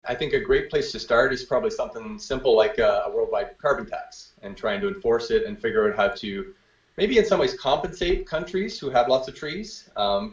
I think a great place to start is probably something simple like a worldwide carbon tax and trying to enforce it and figure out how to maybe in some ways compensate countries who have lots of trees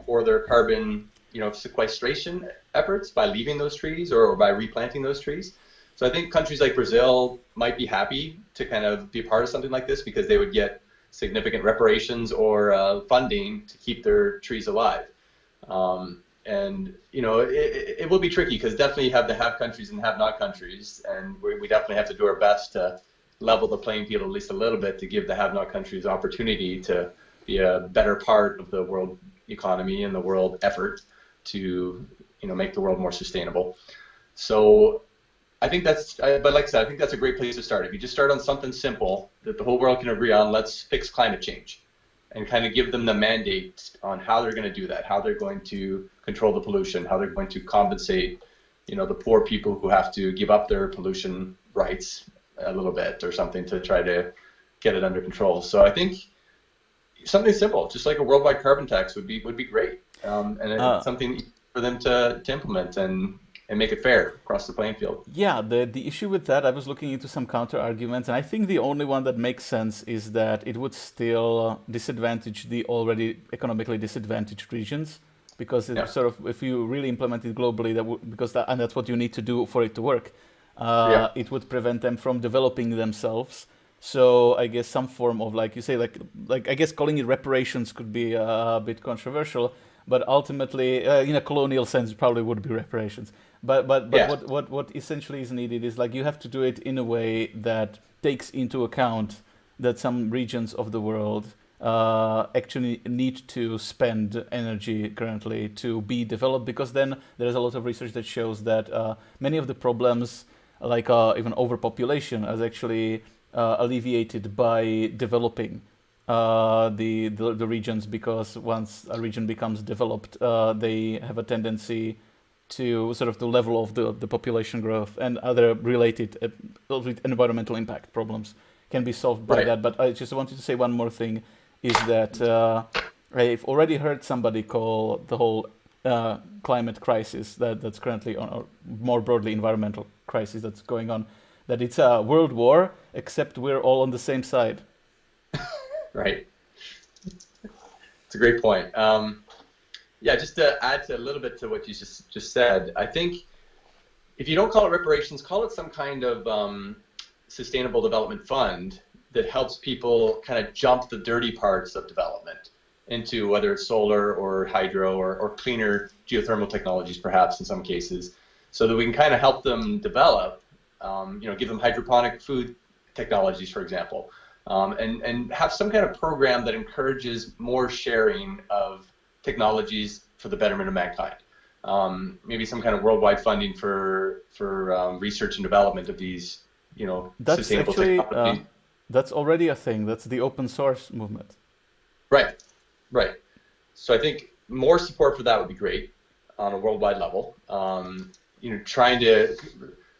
for their carbon, sequestration efforts by leaving those trees or by replanting those trees. So I think countries like Brazil might be happy to kind of be part of something like this because they would get significant reparations or funding to keep their trees alive. And it will be tricky because definitely you have the have countries and have not countries, and we definitely have to do our best to level the playing field at least a little bit to give the have not countries opportunity to be a better part of the world economy and the world effort to make the world more sustainable. So I think but like I said, I think that's a great place to start. If you just start on something simple that the whole world can agree on, let's fix climate change, and kind of give them the mandate on how they're going to do that, how they're going to control the pollution, how they're going to compensate, the poor people who have to give up their pollution rights a little bit or something to try to get it under control. So I think something simple, just like a worldwide carbon tax, would be great, and it's something for them to implement and make it fair across the playing field. Yeah, the issue with that, I was looking into some counter arguments, and I think the only one that makes sense is that it would still disadvantage the already economically disadvantaged regions, because it sort of, if you really implement it globally, and that's what you need to do for it to work, it would prevent them from developing themselves. So I guess some form of, like you say, like I guess calling it reparations could be a bit controversial, but ultimately, in a colonial sense, it probably would be reparations. But what essentially is needed is like you have to do it in a way that takes into account that some regions of the world actually need to spend energy currently to be developed, because then there's a lot of research that shows that many of the problems, like even overpopulation, is actually alleviated by developing the regions, because once a region becomes developed, they have a tendency to sort of the level of the population growth and other related environmental impact problems can be solved by that. But I just wanted to say one more thing, is that I've already heard somebody call the whole climate crisis that's currently on, or more broadly environmental crisis that's going on, that it's a world war, except we're all on the same side. Right. It's a great point. Yeah, just to add a little bit to what you just said, I think if you don't call it reparations, call it some kind of sustainable development fund that helps people kind of jump the dirty parts of development into whether it's solar or hydro or cleaner geothermal technologies, perhaps in some cases, so that we can kind of help them develop, give them hydroponic food technologies, for example, and have some kind of program that encourages more sharing of technologies for the betterment of mankind. Maybe some kind of worldwide funding for research and development of these, That's sustainable actually technologies. that's already a thing. That's the open source movement. Right, right. So I think more support for that would be great on a worldwide level. Trying to,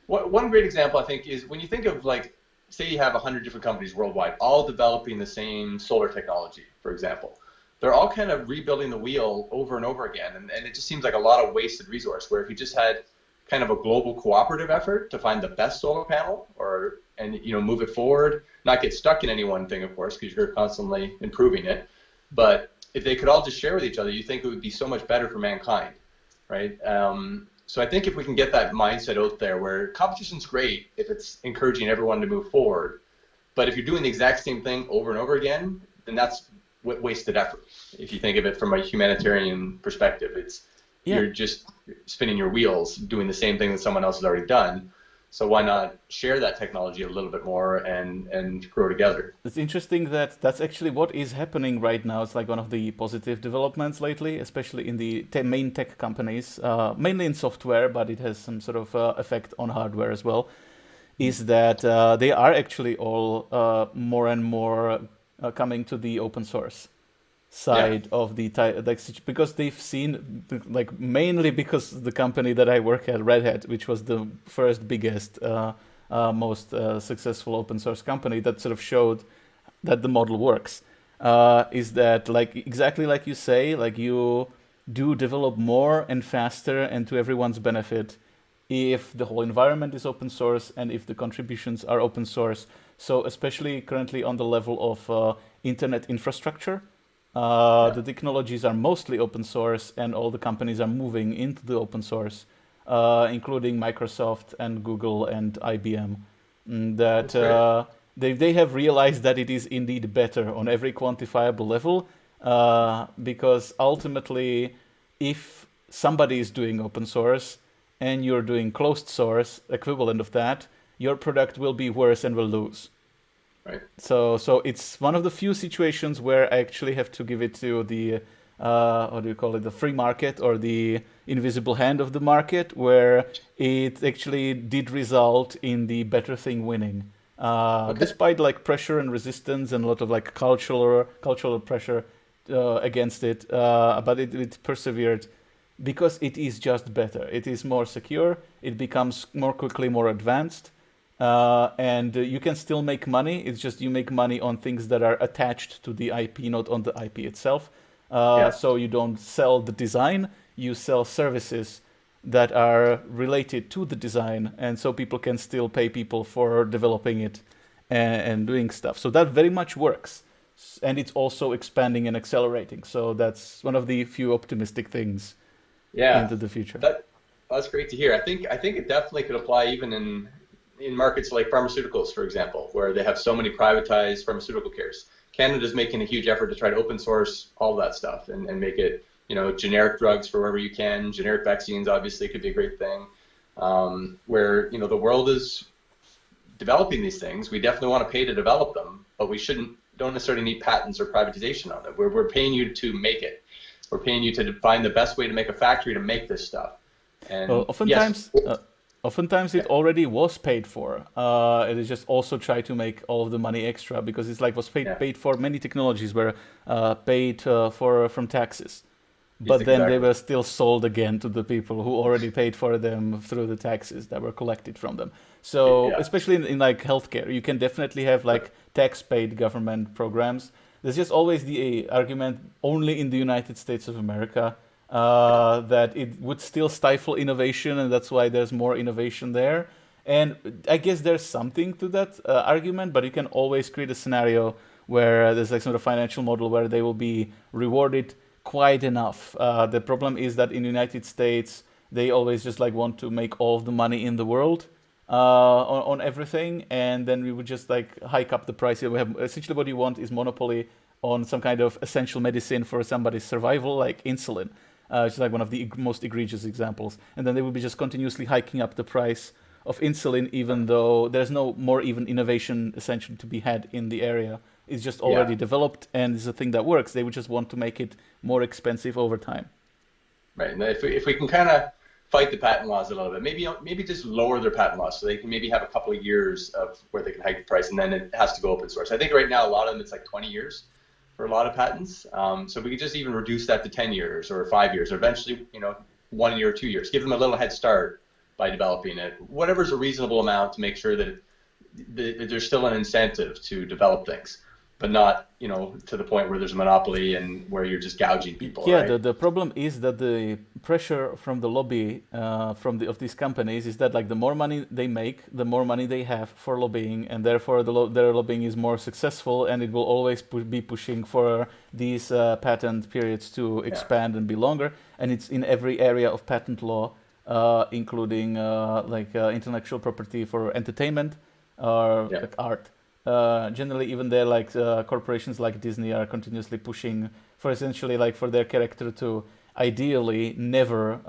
one great example I think is when you think of, like, say you have 100 different companies worldwide, all developing the same solar technology, for example. They're all kind of rebuilding the wheel over and over again, and it just seems like a lot of wasted resource, where if you just had kind of a global cooperative effort to find the best solar panel and move it forward, not get stuck in any one thing, of course, because you're constantly improving it. But if they could all just share with each other, you think it would be so much better for mankind, right? So I think if we can get that mindset out there, where competition's great if it's encouraging everyone to move forward, but if you're doing the exact same thing over and over again, then that's wasted effort. If you think of it from a humanitarian perspective, you're just spinning your wheels doing the same thing that someone else has already done. So why not share that technology a little bit more and grow together? It's interesting that that's actually what is happening right now. It's like one of the positive developments lately, especially in the main tech companies, mainly in software, but it has some sort of effect on hardware as well, is that they are actually all more and more coming to the open source side of the because they've seen, like, mainly because the company that I work at, Red Hat, which was the first biggest most successful open source company that sort of showed that the model works, is that, like, exactly like you say, like, you do develop more and faster and to everyone's benefit if the whole environment is open source and if the contributions are open source. So especially currently on the level of internet infrastructure, Yeah. the technologies are mostly open source and all the companies are moving into the open source, including Microsoft and Google and IBM. That That's great. they have realized that it is indeed better on every quantifiable level, because ultimately, if somebody is doing open source and you're doing closed source equivalent of that, your product will be worse and will lose. Right. So it's one of the few situations where I actually have to give it to the what do you call it, the free market or the invisible hand of the market, where it actually did result in the better thing winning, Okay. despite like pressure and resistance and a lot of like cultural pressure against it, but it persevered because it is just better. It is more secure. It becomes more quickly more advanced, and you can still make money. It's just you make money on things that are attached to the IP, not on the IP itself. Yeah. So you don't sell the design, you sell services that are related to the design, and so people can still pay people for developing it and doing stuff. So that very much works, and it's also expanding and accelerating. So that's one of the few optimistic things Yeah. into the future. That that's great to hear. I think it definitely could apply even in markets like pharmaceuticals, for example, where they have so many privatized pharmaceutical cares. Canada's making a huge effort to try to open source all of that stuff and make it, generic drugs for wherever you can. Generic vaccines obviously could be a great thing. Where, the world is developing these things. We definitely want to pay to develop them, but we don't necessarily need patents or privatization on them. We're paying you to make it. We're paying you to find the best way to make a factory to make this stuff. Well, And yes, oftentimes it yeah, already was paid for. It is just also try to make all of the money extra because it's like was paid yeah, paid for. Many technologies were paid for from taxes, yes, but then they exactly. were still sold again to the people who already paid for them through the taxes that were collected from them. So Yeah, especially in like healthcare, you can definitely have like tax-paid government programs. There's just always the argument only in the United States of America yeah, that it would still stifle innovation, and that's why there's more innovation there. And I guess there's something to that argument, but you can always create a scenario where there's like sort of financial model where they will be rewarded quite enough. The problem is that in the United States, they always just like want to make all of the money in the world on everything, and then we would just like hike up the price. We have essentially what you want is monopoly on some kind of essential medicine for somebody's survival, like insulin. Which is like one of the most egregious examples. And then they would be just continuously hiking up the price of insulin, even though there's no more even innovation essentially to be had in the area. It's just yeah. already developed and it's a thing that works. They would just want to make it more expensive over time. Right. And if we can kind of fight the patent laws a little bit, maybe just lower their patent laws so they can maybe have a couple of years of where they can hike the price, and then it has to go open source. I think right now a lot of them it's like 20 years for a lot of patents. So we could just even reduce that to 10 years or 5 years, or eventually, 1 year or 2 years. Give them a little head start by developing it. Whatever's a reasonable amount to make sure that there's still an incentive to develop things, but not, to the point where there's a monopoly and where you're just gouging people, Yeah, right? the problem is that the pressure from the lobby from of these companies is that like the more money they make, the more money they have for lobbying, and therefore their lobbying is more successful, and it will always be pushing for these patent periods to Yeah, expand and be longer. And it's in every area of patent law, including intellectual property for entertainment or yeah, like art. Generally, even there, like corporations like Disney are continuously pushing for essentially like for their character to ideally never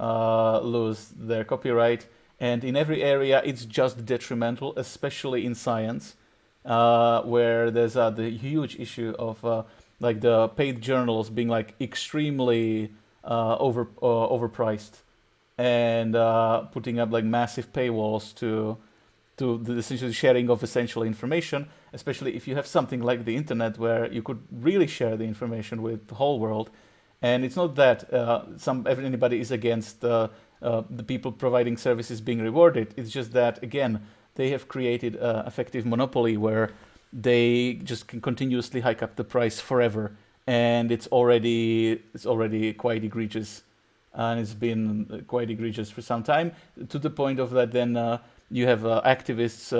lose their copyright. And in every area, it's just detrimental, especially in science, where there's the huge issue of like the paid journals being like extremely overpriced and putting up like massive paywalls to the essentially sharing of essential information, especially if you have something like the internet where you could really share the information with the whole world. And it's not that anybody is against the people providing services being rewarded. It's just that again they have created an effective monopoly where they just can continuously hike up the price forever, and it's already quite egregious and it's been quite egregious for some time, to the point of that then you have activists.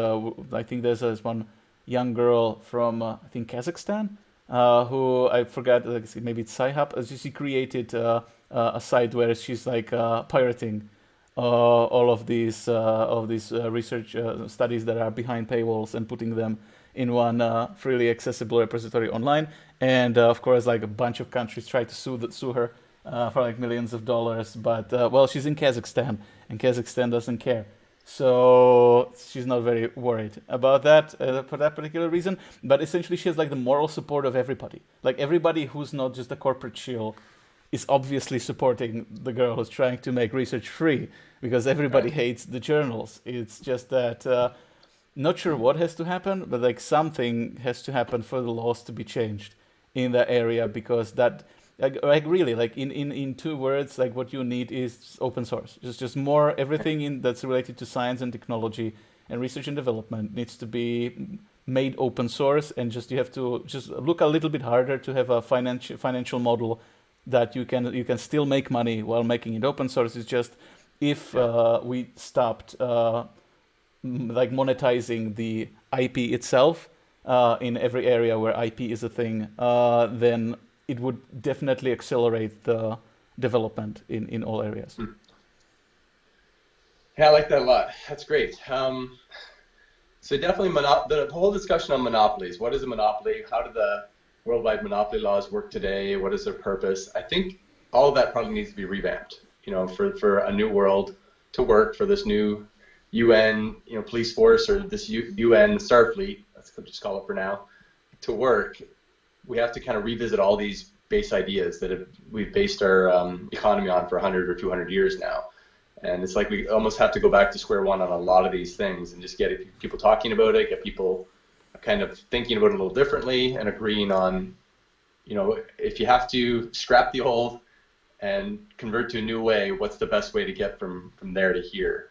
I think there's this one young girl from I think Kazakhstan, who I forgot, like, maybe it's Sci-Hub. She created a site where she's like pirating all of these research studies that are behind paywalls and putting them in one freely accessible repository online. And of course, like a bunch of countries try to sue her for like millions of dollars. But well, she's in Kazakhstan, and Kazakhstan doesn't care. So she's not very worried about that for that particular reason. But essentially, she has like the moral support of everybody. Like everybody who's not just a corporate shill is obviously supporting the girl who's trying to make research free, because everybody Right. hates the journals. It's just that not sure what has to happen, but like something has to happen for the laws to be changed in that area, because that like really, like in two words, like what you need is open source. Just more everything in that's related to science and technology and research and development needs to be made open source, and just you have to just look a little bit harder to have a financial model that you can still make money while making it open source. Is just if Yeah. we stopped like monetizing the IP itself in every area where IP is a thing, then it would definitely accelerate the development in all areas. Hmm. Yeah, I like that a lot. That's great. So definitely the whole discussion on monopolies. What is a monopoly? How do the worldwide monopoly laws work today? What is their purpose? I think all of that probably needs to be revamped, for a new world to work, for this new UN, police force, or this UN Starfleet, let's just call it for now, to work. We have to kind of revisit all these base ideas that we've based our economy on for 100 or 200 years now. And it's like we almost have to go back to square one on a lot of these things and just get people talking about it, get people kind of thinking about it a little differently and agreeing on, if you have to scrap the old and convert to a new way, what's the best way to get from there to here?